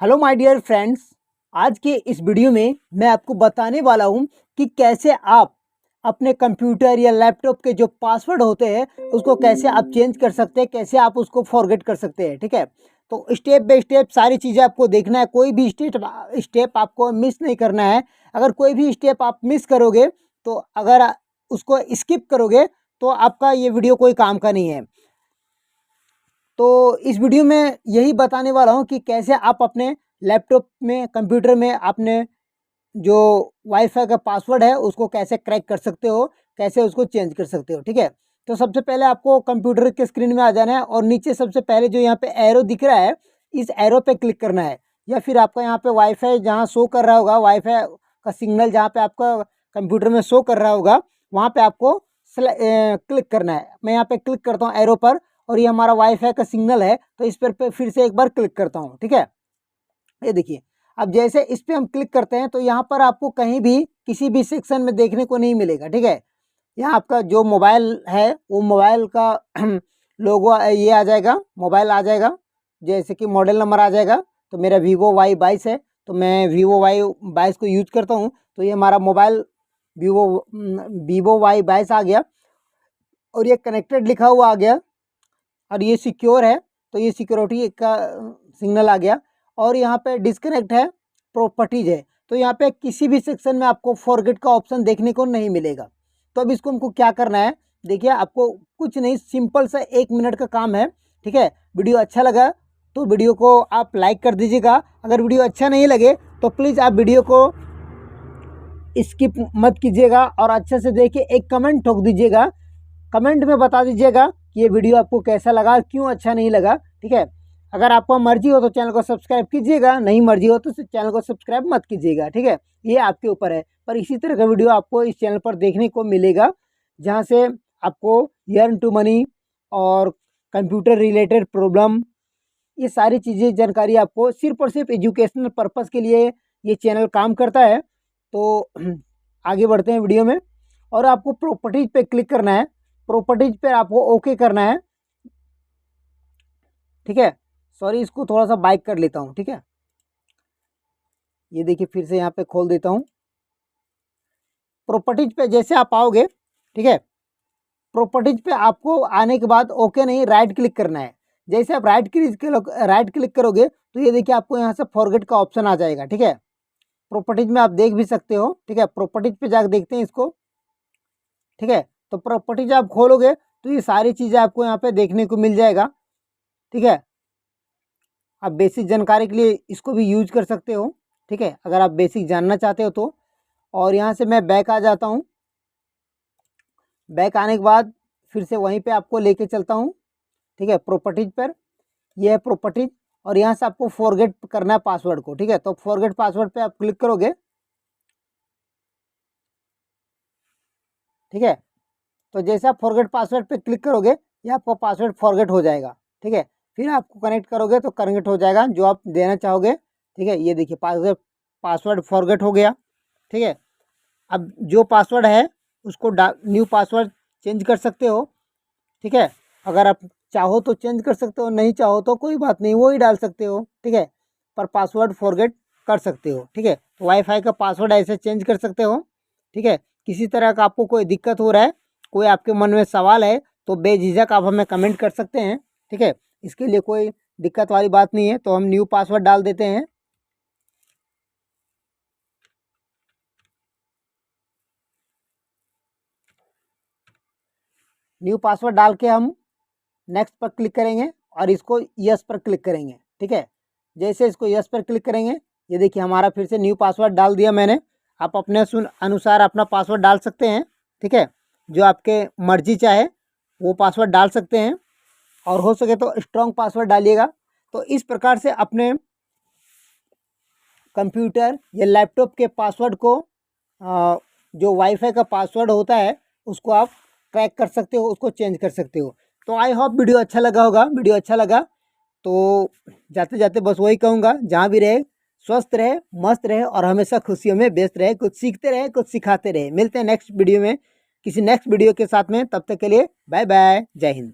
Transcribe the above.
Hello my dear friends, आज के इस वीडियो में मैं आपको बताने वाला हूं कि कैसे आप अपने कंप्यूटर या लैपटॉप के जो पासवर्ड होते हैं उसको कैसे आप चेंज कर सकते हैं, कैसे आप उसको फॉरगेट कर सकते हैं। ठीक है, तो स्टेप बाय स्टेप सारी चीज़ें आपको देखना है, कोई भी स्टेप आपको मिस नहीं करना है। अगर कोई भी स्टेप आप मिस करोगे तो अगर उसको स्किप करोगे तो आपका ये वीडियो कोई काम का नहीं है। तो इस वीडियो में यही बताने वाला हूँ कि कैसे आप अपने लैपटॉप में, कंप्यूटर में आपने जो वाईफाई का पासवर्ड है उसको कैसे क्रैक कर सकते हो, कैसे उसको चेंज कर सकते हो। ठीक है, तो सबसे पहले आपको कंप्यूटर के स्क्रीन में आ जाना है और नीचे सबसे पहले जो यहाँ पे एरो दिख रहा है, इस एरो पे क्लिक करना है। या फिर आपका यहाँ पे वाईफाई जहाँ शो कर रहा होगा, वाईफाई का सिग्नल जहाँ पे आपका कंप्यूटर में शो कर रहा होगा, वहाँ पे आपको क्लिक करना है। मैं यहाँ पे क्लिक करता हूँ एरो पर और ये हमारा वाईफाई का सिग्नल है, तो इस पर फिर से एक बार क्लिक करता हूँ। ठीक है, ये देखिए, अब जैसे इस पर हम क्लिक करते हैं तो यहाँ पर आपको कहीं भी किसी भी सेक्शन में देखने को नहीं मिलेगा। ठीक है, यहाँ आपका जो मोबाइल है वो मोबाइल का लोगो ये आ जाएगा, मोबाइल आ जाएगा, जैसे कि मॉडल नंबर आ जाएगा। तो मेरा Vivo Y22 है, तो मैं Vivo Y22 को यूज करता हूँ। तो ये हमारा मोबाइल Vivo Y22 आ गया और ये कनेक्टेड लिखा हुआ आ गया और ये सिक्योर है, तो ये सिक्योरिटी का सिग्नल आ गया। और यहाँ पे डिस्कनेक्ट है, प्रॉपर्टीज है, तो यहाँ पे किसी भी सेक्शन में आपको फॉरगेट का ऑप्शन देखने को नहीं मिलेगा। तो अब इसको हमको क्या करना है, देखिए, आपको कुछ नहीं, सिंपल सा 1 मिनट का काम है। ठीक है, वीडियो अच्छा लगा तो वीडियो को आप लाइक कर दीजिएगा। अगर वीडियो अच्छा नहीं लगे तो प्लीज़ आप वीडियो को स्किप मत कीजिएगा और अच्छे से देखिए, एक कमेंट ठोक दीजिएगा। कमेंट में बता दीजिएगा कि ये वीडियो आपको कैसा लगा, क्यों अच्छा नहीं लगा। ठीक है, अगर आपको मर्जी हो तो चैनल को सब्सक्राइब कीजिएगा, नहीं मर्जी हो तो चैनल को सब्सक्राइब मत कीजिएगा। ठीक है, ये आपके ऊपर है। पर इसी तरह का वीडियो आपको इस चैनल पर देखने को मिलेगा, जहाँ से आपको अर्न टू मनी और कंप्यूटर रिलेटेड प्रॉब्लम, ये सारी चीज़ें जानकारी आपको सिर्फ और सिर्फ एजुकेशनल पर्पज़ के लिए ये चैनल काम करता है। तो आगे बढ़ते हैं वीडियो में, और आपको प्रॉपर्टीज पे क्लिक करना है। प्रॉपर्टीज पे आपको ओके करना है। ठीक है, सॉरी, इसको थोड़ा सा बाइक कर लेता हूँ। ठीक है, ये देखिए, फिर से यहाँ पे खोल देता हूँ। प्रॉपर्टीज पे जैसे आप आओगे, ठीक है, प्रॉपर्टीज पे आपको आने के बाद ओके नहीं, राइट क्लिक करना है। जैसे आप राइट क्लिक करोगे तो ये देखिए, आपको यहाँ से फॉरगेट का ऑप्शन आ जाएगा। ठीक है, प्रॉपर्टीज में आप देख भी सकते हो। ठीक है, प्रॉपर्टीज पे जाकर देखते हैं इसको। ठीक है, तो प्रॉपर्टीज आप खोलोगे तो ये सारी चीज़ें आपको यहाँ पे देखने को मिल जाएगा। ठीक है, आप बेसिक जानकारी के लिए इसको भी यूज कर सकते हो। ठीक है, अगर आप बेसिक जानना चाहते हो तो। और यहाँ से मैं बैक आ जाता हूँ। बैक आने के बाद फिर से वहीं पे आपको लेके चलता हूँ। ठीक है, प्रॉपर्टीज पर, यह है प्रॉपर्टीज, और यहाँ से आपको फॉरगेट करना है पासवर्ड को। ठीक है, तो फॉरगेट पासवर्ड पे आप क्लिक करोगे। ठीक है, तो जैसे आप फॉरगेट पासवर्ड पे क्लिक करोगे, ये आपका पासवर्ड फॉरगेट हो जाएगा। ठीक है, फिर आपको कनेक्ट करोगे तो कनेक्ट हो जाएगा जो आप देना चाहोगे। ठीक है, ये देखिए, पासवर्ड फॉरगेट हो गया। ठीक है, अब जो पासवर्ड है उसको न्यू पासवर्ड चेंज कर सकते हो। ठीक है, अगर आप चाहो तो चेंज कर सकते हो, नहीं चाहो तो कोई बात नहीं, वो ही डाल सकते हो। ठीक है, पर पासवर्ड फॉरगेट कर सकते हो। ठीक है, तो वाईफाई का पासवर्ड ऐसे चेंज कर सकते हो। ठीक है, किसी तरह का आपको कोई दिक्कत हो रहा है, कोई आपके मन में सवाल है, तो बेझिझक आप हमें कमेंट कर सकते हैं। ठीक है, इसके लिए कोई दिक्कत वाली बात नहीं है। तो हम न्यू पासवर्ड डाल देते हैं। न्यू पासवर्ड डाल के हम नेक्स्ट पर क्लिक करेंगे और इसको यस पर क्लिक करेंगे। ठीक है, जैसे इसको यस पर क्लिक करेंगे, ये देखिए, हमारा फिर से न्यू पासवर्ड डाल दिया मैंने। आप अपने अनुसार अपना पासवर्ड डाल सकते हैं। ठीक है, जो आपके मर्जी चाहे वो पासवर्ड डाल सकते हैं, और हो सके तो स्ट्रॉन्ग पासवर्ड डालिएगा। तो इस प्रकार से अपने कंप्यूटर या लैपटॉप के पासवर्ड को, जो वाईफाई का पासवर्ड होता है, उसको आप क्रैक कर सकते हो, उसको चेंज कर सकते हो। तो आई होप वीडियो अच्छा लगा होगा। वीडियो अच्छा लगा तो जाते जाते बस वही कहूँगा, जहाँ भी रहे स्वस्थ रहे, मस्त रहे और हमेशा खुशियों में व्यस्त रहे, कुछ सीखते रहे, कुछ सिखाते रहे। मिलते हैं नेक्स्ट वीडियो में, किसी नेक्स्ट वीडियो के साथ में। तब तक के लिए बाय बाय, जय हिंद।